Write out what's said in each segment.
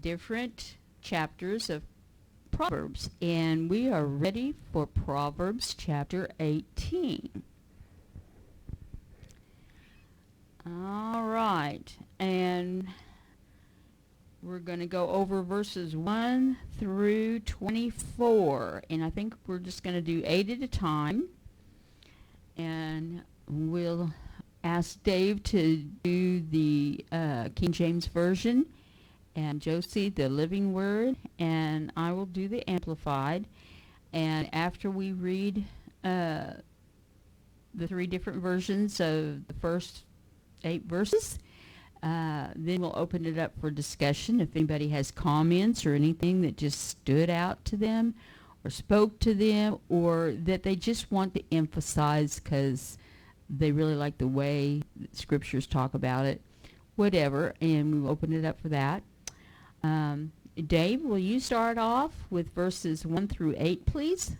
different chapters of Proverbs, and we are ready for Proverbs chapter 18. All right, and we're going to go over verses 1 through 24, and I think we're just going to do 8 at a time, and we'll ask Dave to do the King James Version, and Josie the Living Word, and I will do the Amplified. And after we read the 3 different versions of the first 8 verses, then we'll open it up for discussion. If anybody has comments or anything that just stood out to them or spoke to them, or that they just want to emphasize because they really like the way scriptures talk about it, whatever, and we'll open it up for that. Dave, will you start off with verses 1 through 8, please?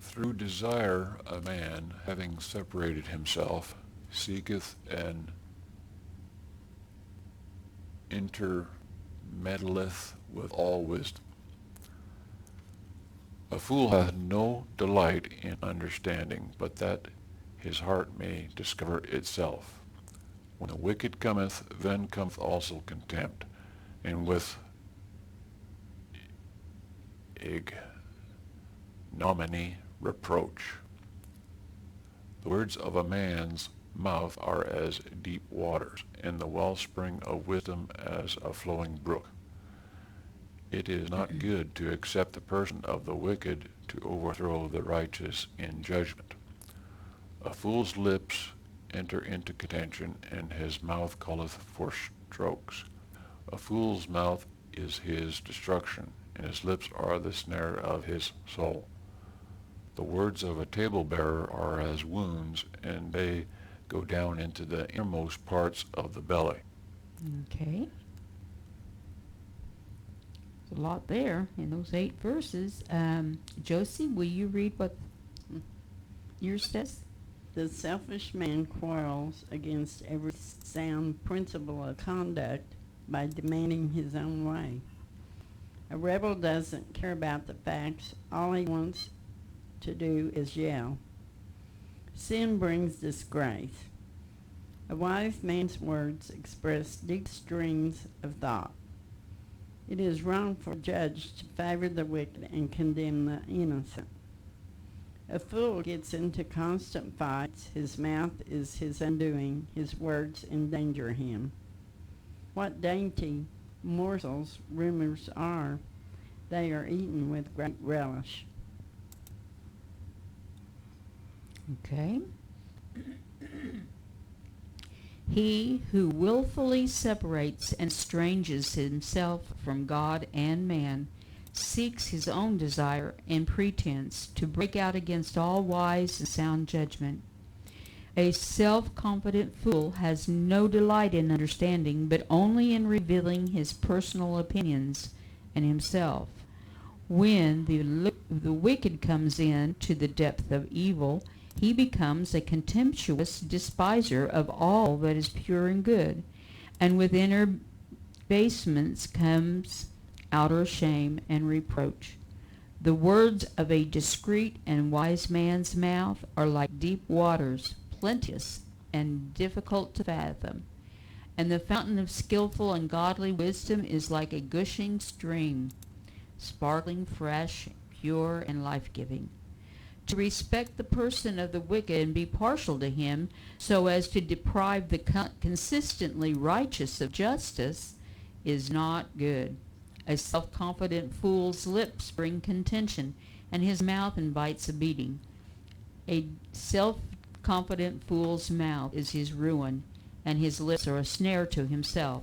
Through desire a man, having separated himself, seeketh and intermeddleth with all wisdom. A fool hath no delight in understanding, but that his heart may discover itself. When the wicked cometh, then cometh also contempt, and with ignominy reproach. The words of a man's mouth are as deep waters, and the wellspring of wisdom as a flowing brook. It is not good to accept the person of the wicked, to overthrow the righteous in judgment. A fool's lips enter into contention, and his mouth calleth for strokes. A fool's mouth is his destruction, and his lips are the snare of his soul. The words of a table-bearer are as wounds, and they go down into the innermost parts of the belly. Okay. There's a lot there in those 8 verses. Josie, will you read what yours says? The selfish man quarrels against every sound principle of conduct by demanding his own way. A rebel doesn't care about the facts. All he wants to do is yell. Sin brings disgrace. A wise man's words express deep streams of thought. It is wrong for a judge to favor the wicked and condemn the innocent. A fool gets into constant fights. His mouth is his undoing. His words endanger him. What dainty morsels rumors are. They are eaten with great relish. Okay. He who willfully separates and estranges himself from God and man seeks his own desire and pretense to break out against all wise and sound judgment. A self-confident fool has no delight in understanding, but only in revealing his personal opinions and himself. When the wicked comes in to the depth of evil, he becomes a contemptuous despiser of all that is pure and good, and with inner basements comes outer shame and reproach. The words of a discreet and wise man's mouth are like deep waters, plenteous and difficult to fathom. And the fountain of skillful and godly wisdom is like a gushing stream, sparkling, fresh, pure, and life-giving. To respect the person of the wicked and be partial to him so as to deprive the consistently righteous of justice is not good. A self-confident fool's lips bring contention, and his mouth invites a beating. A self-confident fool's mouth is his ruin, and his lips are a snare to himself.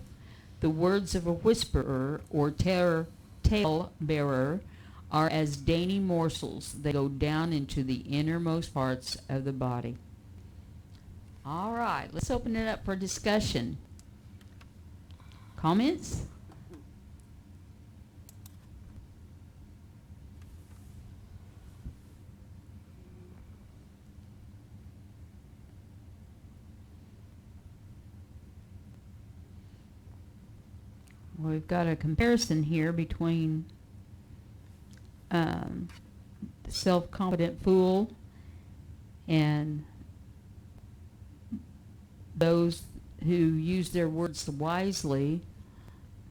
The words of a whisperer or tale-bearer are as dainty morsels. They go down into the innermost parts of the body. All right, let's open it up for discussion. Comments? we've got a comparison here between the self-confident fool and those who use their words wisely.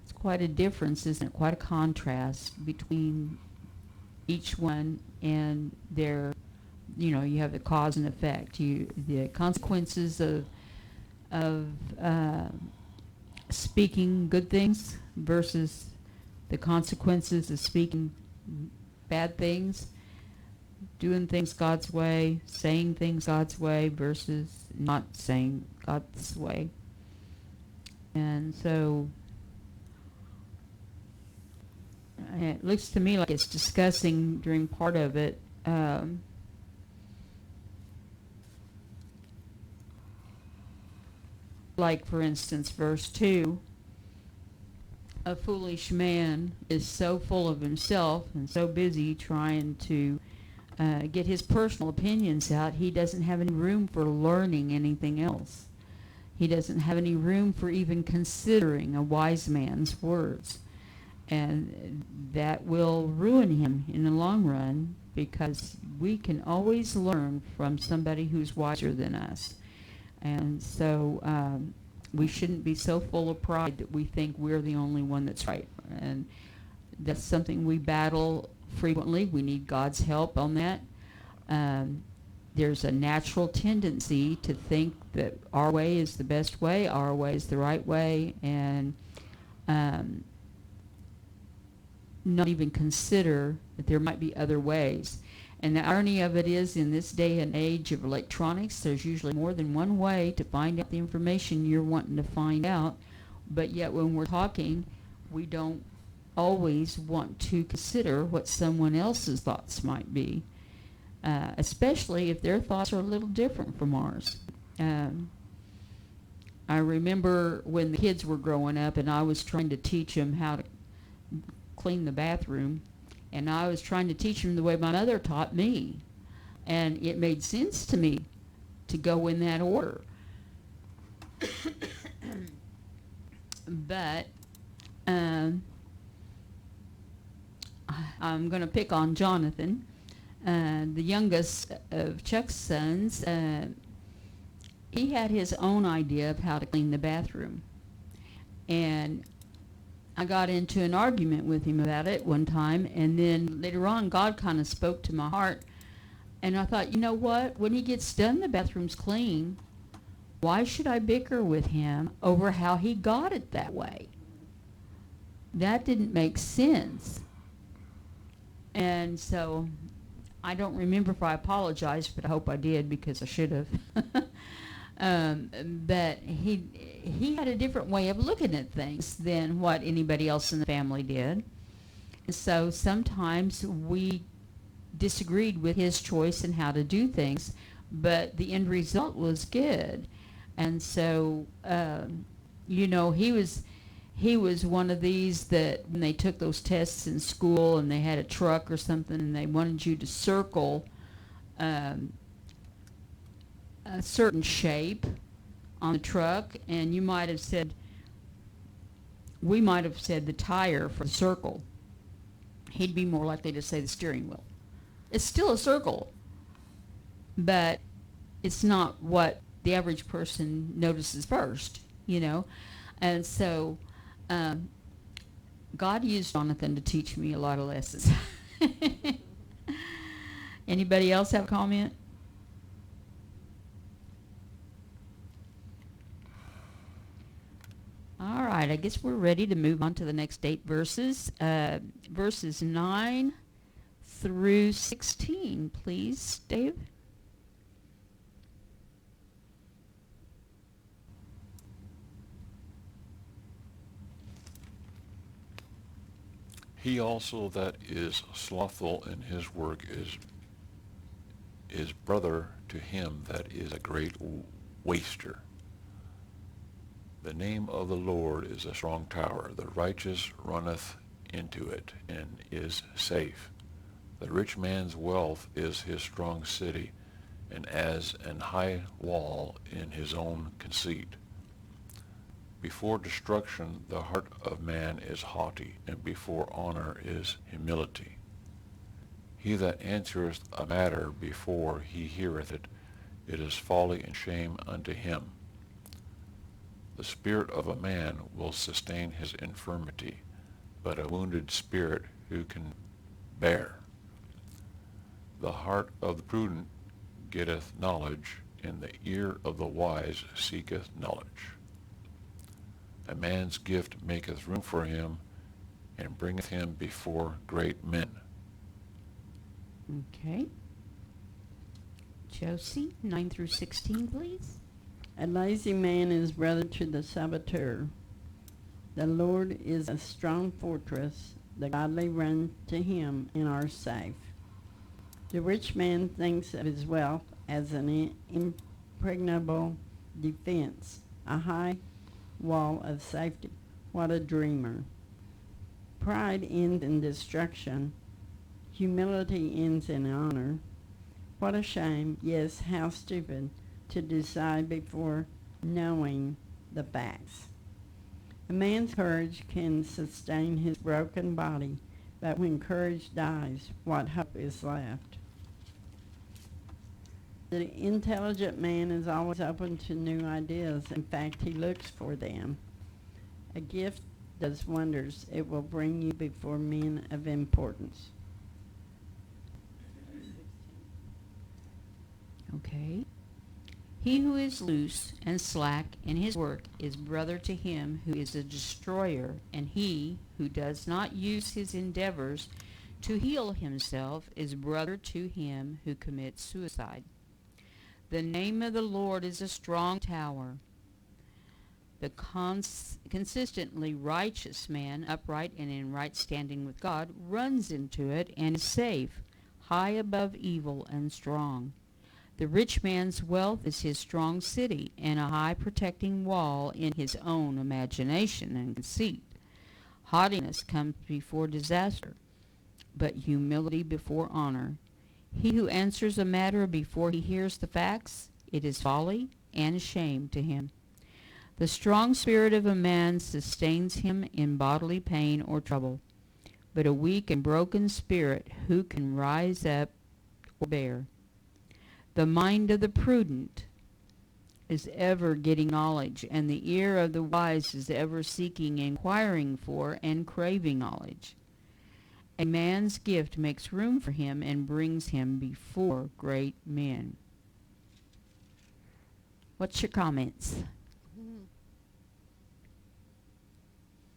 It's quite a difference, isn't it? Quite a contrast between each one and their, you have the cause and effect. The consequences of speaking good things versus the consequences of speaking bad things, doing things God's way, saying things God's way versus not saying God's way. And so it looks to me like it's discussing during part of it like, for instance, verse 2, a foolish man is so full of himself and so busy trying to get his personal opinions out, he doesn't have any room for learning anything else. He doesn't have any room for even considering a wise man's words. And that will ruin him in the long run, because we can always learn from somebody who's wiser than us. And so we shouldn't be so full of pride that we think we're the only one that's right. And that's something we battle frequently. We need God's help on that. There's a natural tendency to think that our way is the best way, our way is the right way, and not even consider that there might be other ways. And the irony of it is, in this day and age of electronics, there's usually more than one way to find out the information you're wanting to find out, but yet when we're talking, we don't always want to consider what someone else's thoughts might be, especially if their thoughts are a little different from ours. I remember when the kids were growing up and I was trying to teach them how to clean the bathroom, and I was trying to teach them the way my mother taught me, and it made sense to me to go in that order. But I'm going to pick on Jonathan, the youngest of Chuck's sons. He had his own idea of how to clean the bathroom, and I got into an argument with him about it one time, and then later on God kind of spoke to my heart, and I thought, you know what, when he gets done, the bathroom's clean. Why should I bicker with him over how he got it that way? That didn't make sense. And so I don't remember if I apologized, but I hope I did, because I should have. But he had a different way of looking at things than what anybody else in the family did. And so sometimes we disagreed with his choice in how to do things, but the end result was good. And so, he was one of these that when they took those tests in school and they had a truck or something and they wanted you to circle a certain shape on the truck, and we might have said the tire for the circle. He'd be more likely to say the steering wheel. It's still a circle, but it's not what the average person notices first, And so God used Jonathan to teach me a lot of lessons. Anybody else have a comment? All right, I guess we're ready to move on to the next 8 verses. Verses 9 through 16, please, Dave. He also that is slothful in his work is brother to him that is a great waster. The name of the Lord is a strong tower. The righteous runneth into it, and is safe. The rich man's wealth is his strong city, and as an high wall in his own conceit. Before destruction the heart of man is haughty, and before honor is humility. He that answereth a matter before he heareth it, it is folly and shame unto him. The spirit of a man will sustain his infirmity, but a wounded spirit who can bear? The heart of the prudent getteth knowledge, and the ear of the wise seeketh knowledge. A man's gift maketh room for him, and bringeth him before great men. Okay. Josie, 9 through 16, please. A lazy man is brother to the saboteur. The Lord is a strong fortress. The godly run to him and are safe. The rich man thinks of his wealth as an impregnable defense, a high wall of safety. What a dreamer. Pride ends in destruction. Humility ends in honor. What a shame, yes, how stupid, to decide before knowing the facts. A man's courage can sustain his broken body, but when courage dies, what hope is left? The intelligent man is always open to new ideas. In fact, he looks for them. A gift does wonders. It will bring you before men of importance. Okay. He who is loose and slack in his work is brother to him who is a destroyer, and he who does not use his endeavors to heal himself is brother to him who commits suicide. The name of the Lord is a strong tower. The consistently righteous man, upright and in right standing with God, runs into it and is safe, high above evil and strong. The rich man's wealth is his strong city, and a high protecting wall in his own imagination and conceit. Haughtiness comes before disaster, but humility before honor. He who answers a matter before he hears the facts, it is folly and shame to him. The strong spirit of a man sustains him in bodily pain or trouble, but a weak and broken spirit who can rise up or bear? The mind of the prudent is ever getting knowledge, and the ear of the wise is ever seeking, inquiring for, and craving knowledge. A man's gift makes room for him and brings him before great men. What's your comments?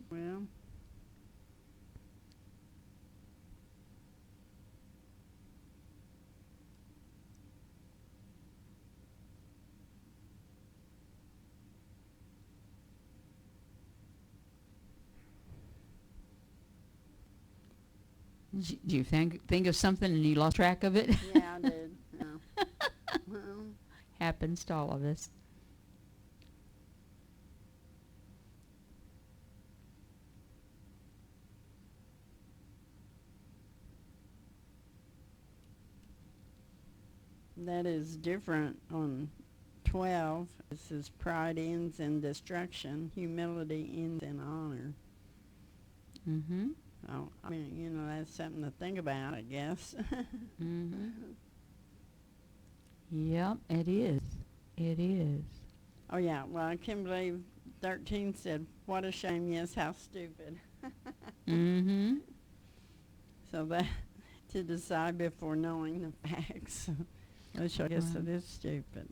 Well, Did you think of something and you lost track of it? yeah, I did. Yeah. Well, Happens to all of us. that is different on 12. It says pride ends in destruction, humility ends in honor. Mm-hmm. Oh, I mean, that's something to think about, I guess. Mm-hmm. Yep, it is. It is. Oh, yeah. Well, I can't believe 13 said, what a shame, yes, how stupid. Mm-hmm. So that, to decide before knowing the facts, which I guess it is stupid.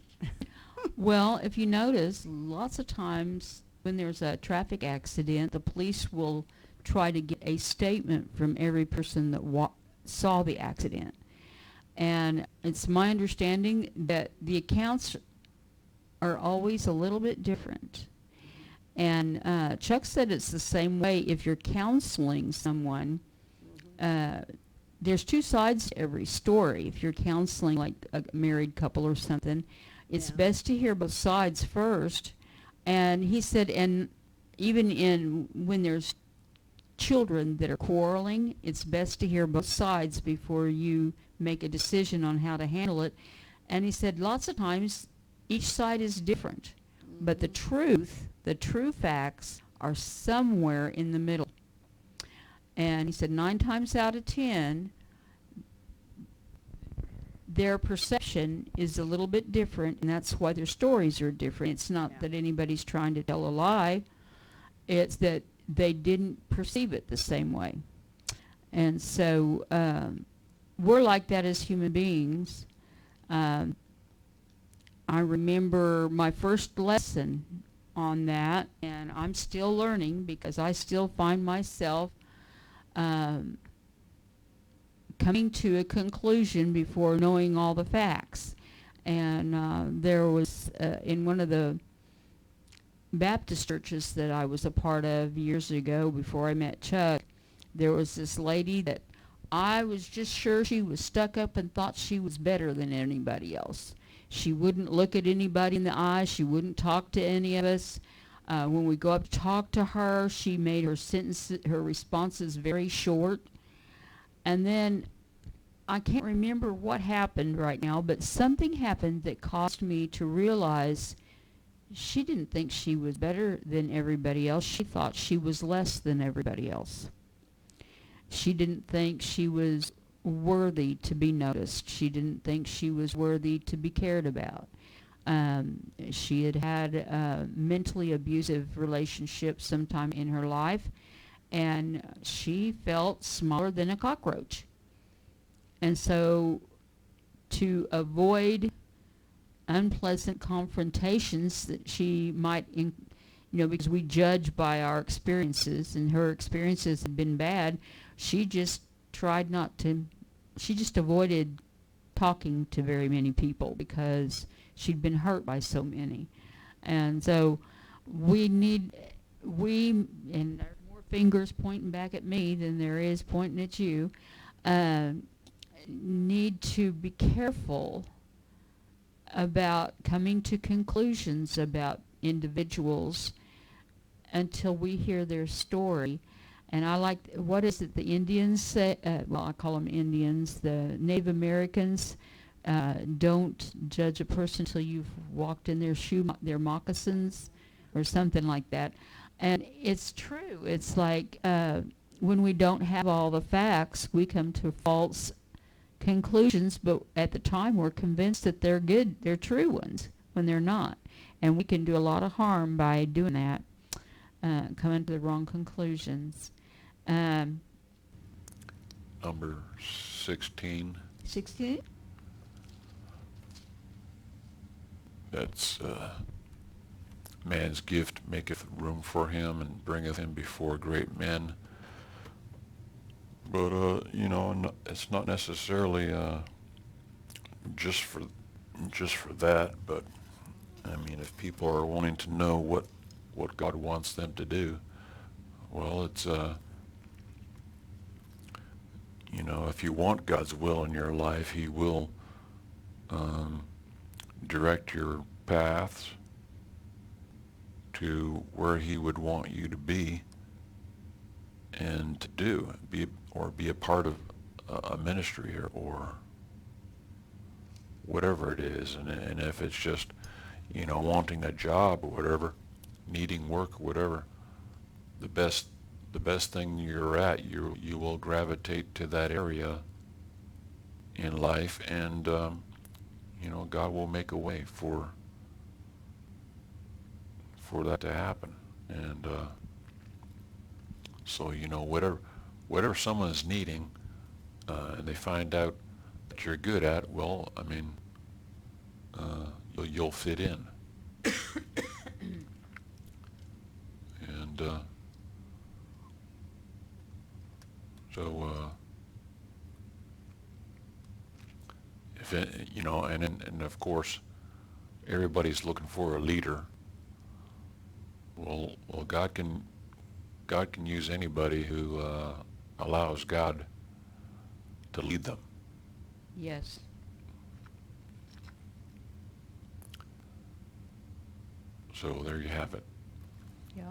Well, if you notice, lots of times when there's a traffic accident, the police will try to get a statement from every person that saw the accident. And it's my understanding that the accounts are always a little bit different. And Chuck said it's the same way if you're counseling someone. There's two sides to every story. If you're counseling like a married couple or something, it's best to hear both sides first. And he said, and even when there's children that are quarreling, it's best to hear both sides before you make a decision on how to handle it. And he said lots of times each side is different, but the truth The true facts are somewhere in the middle. And he said 9 times out of 10, their perception is a little bit different, and that's why their stories are different. It's not that anybody's trying to tell a lie. It's that they didn't perceive it the same way. And so we're like that as human beings. I remember my first lesson on that, and I'm still learning because I still find myself coming to a conclusion before knowing all the facts. And there was, in one of the Baptist churches that I was a part of years ago before I met Chuck, there was this lady that I was just sure she was stuck up and thought she was better than anybody else. She wouldn't look at anybody in the eye. She wouldn't talk to any of us. When we go up to talk to her, she made her responses very short. And then I can't remember what happened right now, but something happened that caused me to realize she didn't think she was better than everybody else. She thought she was less than everybody else. She didn't think she was worthy to be noticed. She didn't think she was worthy to be cared about. She had had a mentally abusive relationship sometime in her life, and she felt smaller than a cockroach. And so to avoid unpleasant confrontations that she might, because we judge by our experiences, and her experiences had been bad, she just avoided talking to very many people because she'd been hurt by so many. And so and there are more fingers pointing back at me than there is pointing at you, need to be careful about coming to conclusions about individuals until we hear their story. And I like, what is it the Indians say? I call them Indians. The Native Americans, don't judge a person until you've walked in their moccasins, or something like that. And it's true. It's like when we don't have all the facts, we come to false conclusions, but at the time we're convinced that they're good, they're true ones, when they're not. And we can do a lot of harm by doing that, coming to the wrong conclusions. Number 16. 16? That's man's gift maketh room for him and bringeth him before great men. But it's not necessarily just for that. But I mean, if people are wanting to know what God wants them to do, well, it's if you want God's will in your life, He will direct your paths to where He would want you to be and to be a part of a ministry or whatever it is. And if it's just wanting a job or whatever, needing work or whatever, the best thing you're at, you will gravitate to that area in life, and God will make a way for that to happen. And so whatever someone is needing, and they find out that you're good at, well, I mean, you'll fit in. And so if it, and of course everybody's looking for a leader. Well, God can use anybody who allows God to lead them. Yes. So there you have it. Yeah.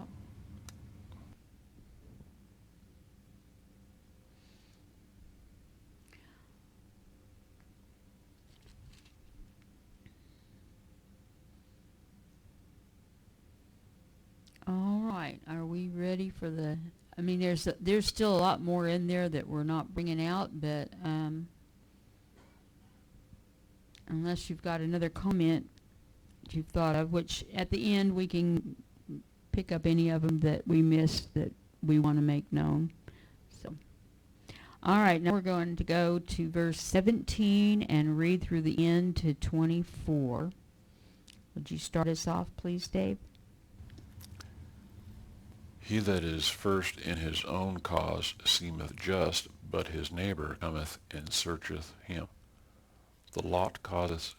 right. Are we ready for the... I mean, there's still a lot more in there that we're not bringing out, but unless you've got another comment that you've thought of, which at the end we can pick up any of them that we missed that we want to make known. So, all right, now we're going to go to verse 17 and read through the end to 24. Would you start us off, please, Dave? He that is first in his own cause seemeth just, but his neighbor cometh and searcheth him. The lot causeth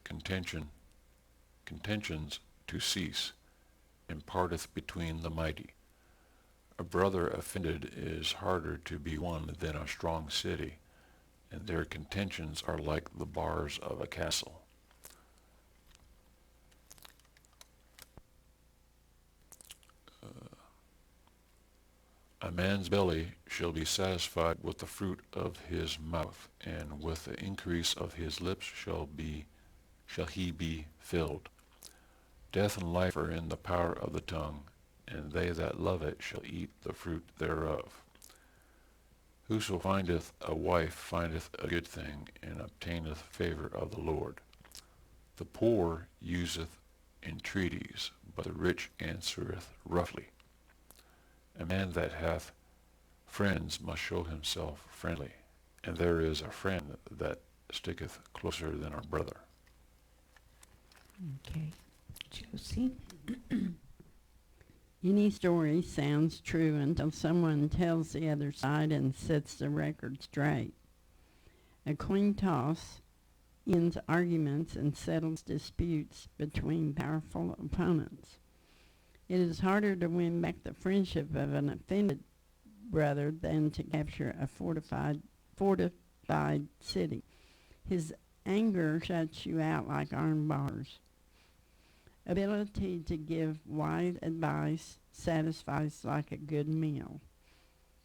contentions to cease, and parteth between the mighty. A brother offended is harder to be won than a strong city, and their contentions are like the bars of a castle. A man's belly shall be satisfied with the fruit of his mouth, and with the increase of his lips shall he be filled. Death and life are in the power of the tongue, and they that love it shall eat the fruit thereof. Whoso findeth a wife findeth a good thing, and obtaineth favor of the Lord. The poor useth entreaties, but the rich answereth roughly. A man that hath friends must show himself friendly, and there is a friend that sticketh closer than a brother. Okay. Josie? Any story sounds true until someone tells the other side and sets the record straight. A coin toss ends arguments and settles disputes between powerful opponents. It is harder to win back the friendship of an offended brother than to capture a fortified city. His anger shuts you out like iron bars. Ability to give wise advice satisfies like a good meal.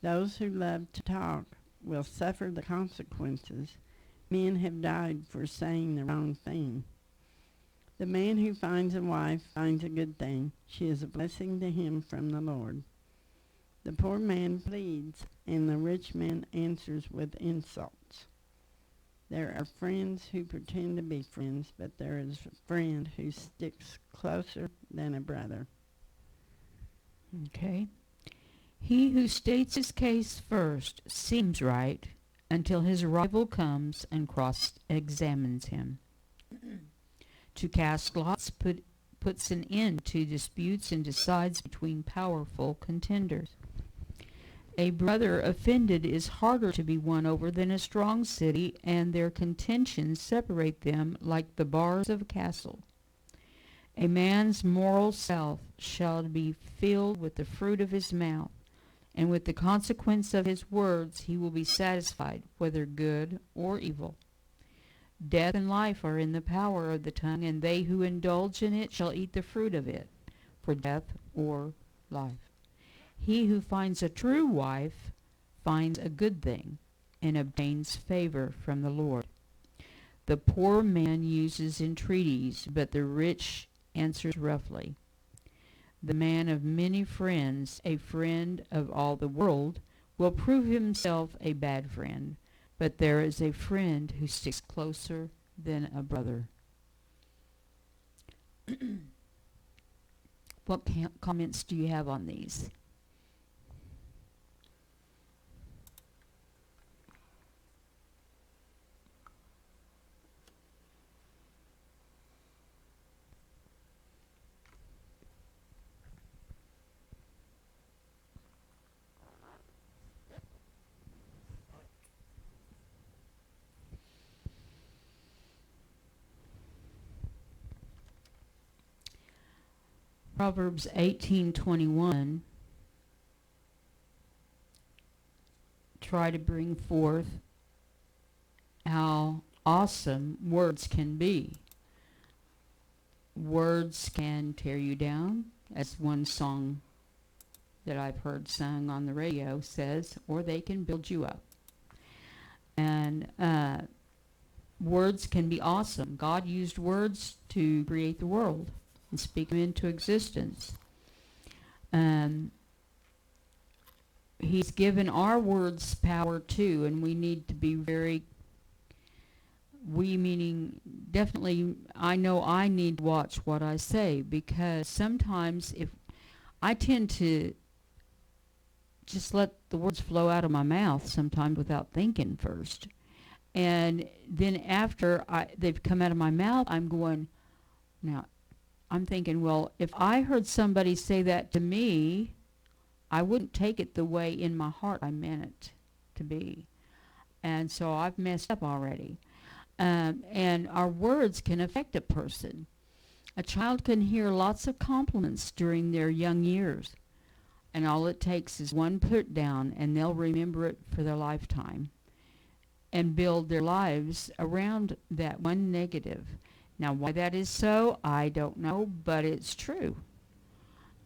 Those who love to talk will suffer the consequences. Men have died for saying the wrong thing. The man who finds a wife finds a good thing. She is a blessing to him from the Lord. The poor man pleads, and the rich man answers with insults. There are friends who pretend to be friends, but there is a friend who sticks closer than a brother. Okay. He who states his case first seems right until his rival comes and cross-examines him. To cast lots puts an end to disputes and decides between powerful contenders. A brother offended is harder to be won over than a strong city, and their contentions separate them like the bars of a castle. A man's moral self shall be filled with the fruit of his mouth, and with the consequence of his words he will be satisfied, whether good or evil. Death and life are in the power of the tongue, and they who indulge in it shall eat the fruit of it, for death or life. He who finds a true wife finds a good thing, and obtains favor from the Lord. The poor man uses entreaties, but the rich answers roughly. The man of many friends, a friend of all the world, will prove himself a bad friend, but there is a friend who sticks closer than a brother. What comments do you have on these? Proverbs 18:21 try to bring forth how awesome words can be. Words can tear you down, as one song that I've heard sung on the radio says, or they can build you up. And words can be awesome. God used words to create the world and speak them into existence. He's given our words power too, and we need to be very, we meaning definitely, I know I need to watch what I say, because sometimes if I tend to just let the words flow out of my mouth sometimes without thinking first. And then after they've come out of my mouth, I'm going, now, I'm thinking, well, if I heard somebody say that to me, I wouldn't take it the way in my heart I meant it to be. And so I've messed up already. And our words can affect a person. A child can hear lots of compliments during their young years, and all it takes is one put down, and they'll remember it for their lifetime and build their lives around that one negative. Now, why that is so, I don't know, but it's true.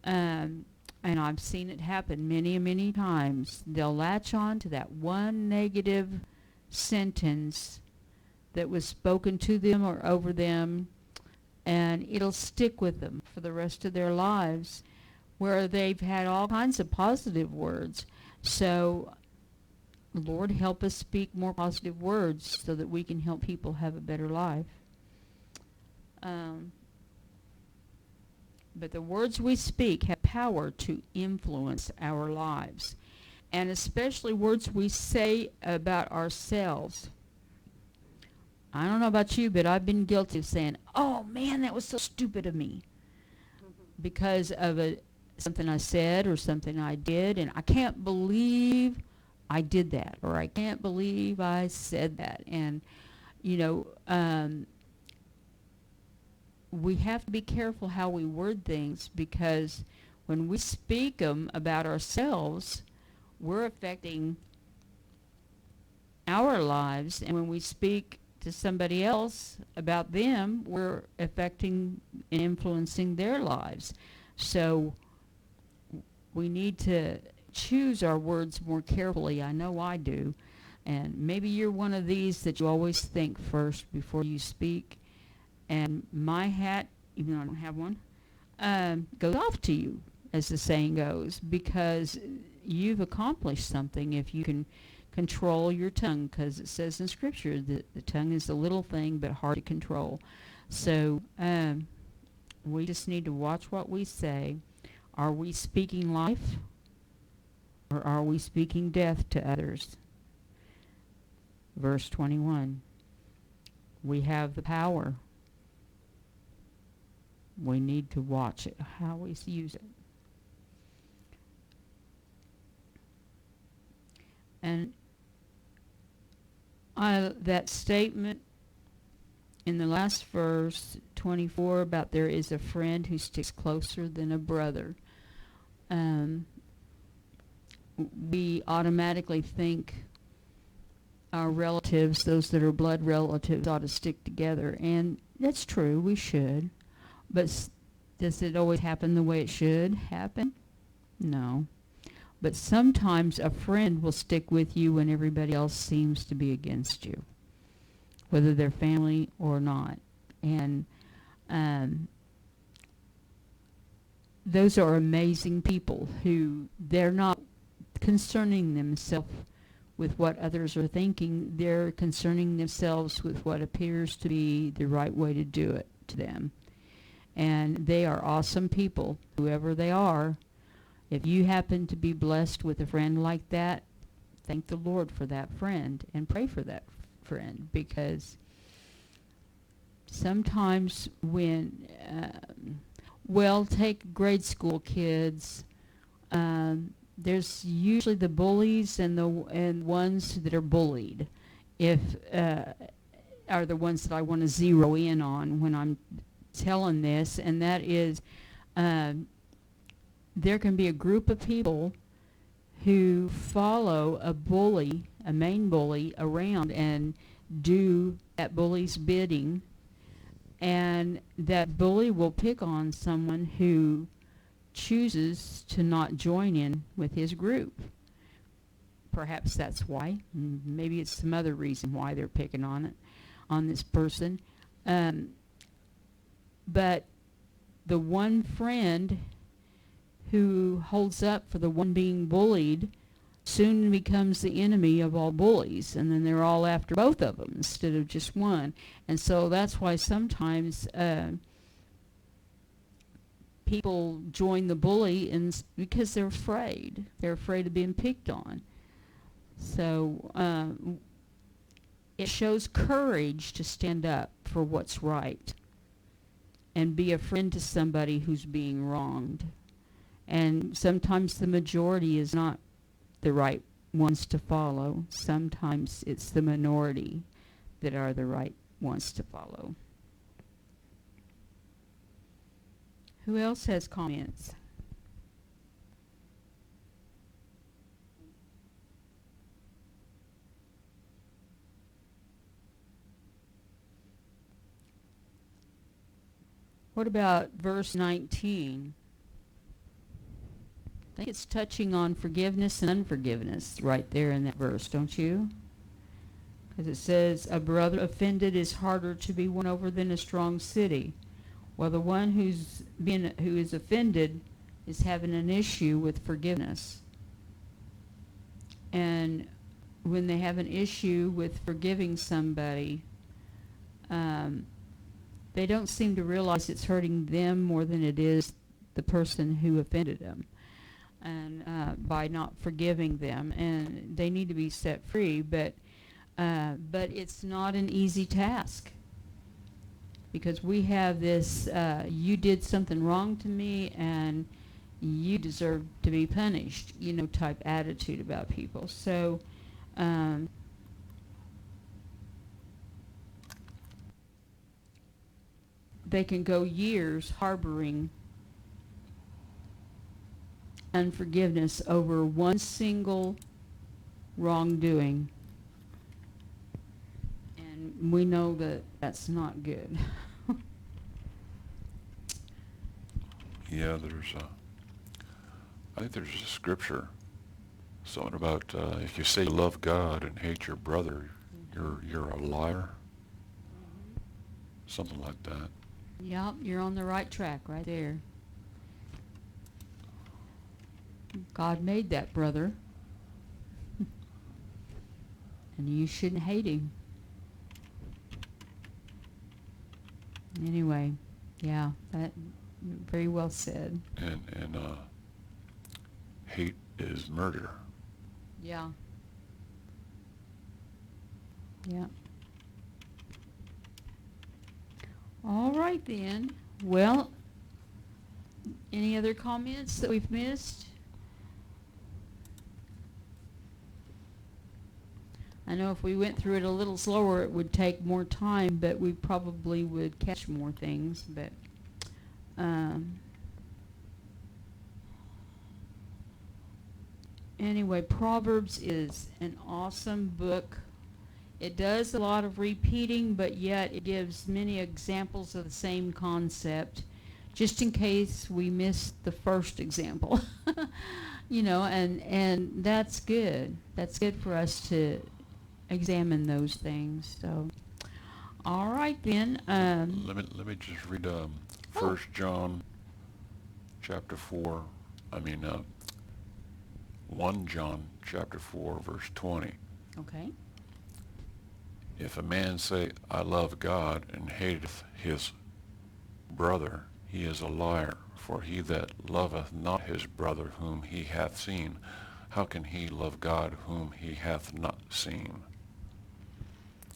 And I've seen it happen many, many times. They'll latch on to that one negative sentence that was spoken to them or over them, and it'll stick with them for the rest of their lives, where they've had all kinds of positive words. So, Lord, help us speak more positive words so that we can help people have a better life. But the words we speak have power to influence our lives, and especially words we say about ourselves. I don't know about you, but I've been guilty of saying, oh man, that was so stupid of me, because of something I said or something I did, and I can't believe I did that, or I can't believe I said that. And, you know, we have to be careful how we word things, because when we speak them about ourselves, we're affecting our lives, and when we speak to somebody else about them, we're affecting and influencing their lives. So we need to choose our words more carefully. I know I do. And maybe you're one of these that you always think first before you speak. And my hat, even though I don't have one, goes off to you, as the saying goes, because you've accomplished something if you can control your tongue, because it says in Scripture that the tongue is a little thing but hard to control. So we just need to watch what we say. Are we speaking life, or are we speaking death to others? Verse 21. We have the power. We need to watch it, how we use it. And that statement in the last verse, 24, about there is a friend who sticks closer than a brother. We automatically think our relatives, those that are blood relatives, ought to stick together. And that's true, we should. But does it always happen the way it should happen? No. But sometimes a friend will stick with you when everybody else seems to be against you, whether they're family or not. And those are amazing people who they're not concerning themselves with what others are thinking. They're concerning themselves with what appears to be the right way to do it to them. And they are awesome people, whoever they are. If you happen to be blessed with a friend like that, thank the Lord for that friend and pray for that friend, because sometimes when, take grade school kids, there's usually the bullies and ones that are bullied, are the ones that I want to zero in on when I'm telling this, and that is, there can be a group of people who follow a bully, a main bully, around and do that bully's bidding, and that bully will pick on someone who chooses to not join in with his group. Perhaps that's why. Maybe it's some other reason why they're picking on this person. But the one friend who holds up for the one being bullied soon becomes the enemy of all bullies, and then they're all after both of them instead of just one. And so that's why sometimes people join the bully because they're afraid. They're afraid of being picked on. So it shows courage to stand up for what's right and be a friend to somebody who's being wronged. And sometimes the majority is not the right ones to follow. Sometimes it's the minority that are the right ones to follow. Who else has comments? What about verse 19? I think it's touching on forgiveness and unforgiveness right there in that verse, don't you? Because it says, a brother offended is harder to be won over than a strong city. Well, the one who is offended is having an issue with forgiveness. And when they have an issue with forgiving somebody, they don't seem to realize it's hurting them more than it is the person who offended them, and by not forgiving them, and they need to be set free. But it's not an easy task, because we have this you did something wrong to me and you deserve to be punished, type attitude about people. So they can go years harboring unforgiveness over one single wrongdoing. And we know that that's not good. Yeah, I think there's a scripture, something about if you say you love God and hate your brother, you're a liar. Something like that. Yep, you're on the right track right there. God made that brother. And you shouldn't hate him. Anyway, yeah, that very well said. And hate is murder. Yeah. Yeah. All right then. Well, any other comments that we've missed? I know if we went through it a little slower, it would take more time, but we probably would catch more things. But anyway, Proverbs is an awesome book. It does a lot of repeating, but yet it gives many examples of the same concept, just in case we missed the first example. And that's good. That's good for us to examine those things. So, all right then. Let me just read 1 John chapter 4. 1 John chapter 4 verse 20. Okay. If a man say, I love God, and hateth his brother, he is a liar. For he that loveth not his brother whom he hath seen, how can he love God whom he hath not seen?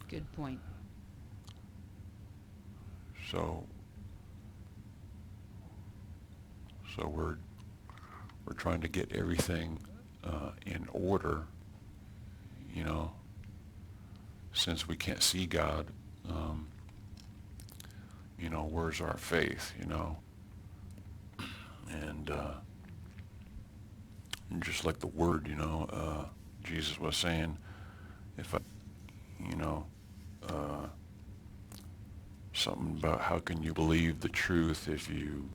Good point. So we're trying to get everything in order, since we can't see God. Where's our faith, and just like the word, Jesus was saying, if I, something about how can you believe the truth if you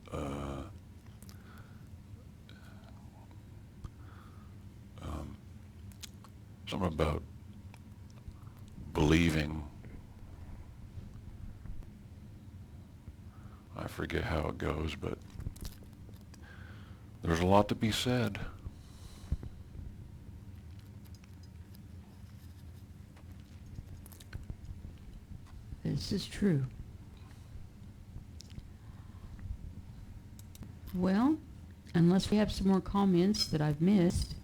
something about believing. I forget how it goes, but There's a lot to be said. This is true. Well, unless we have some more comments that I've missed,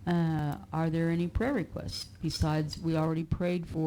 are there any prayer requests besides we already prayed for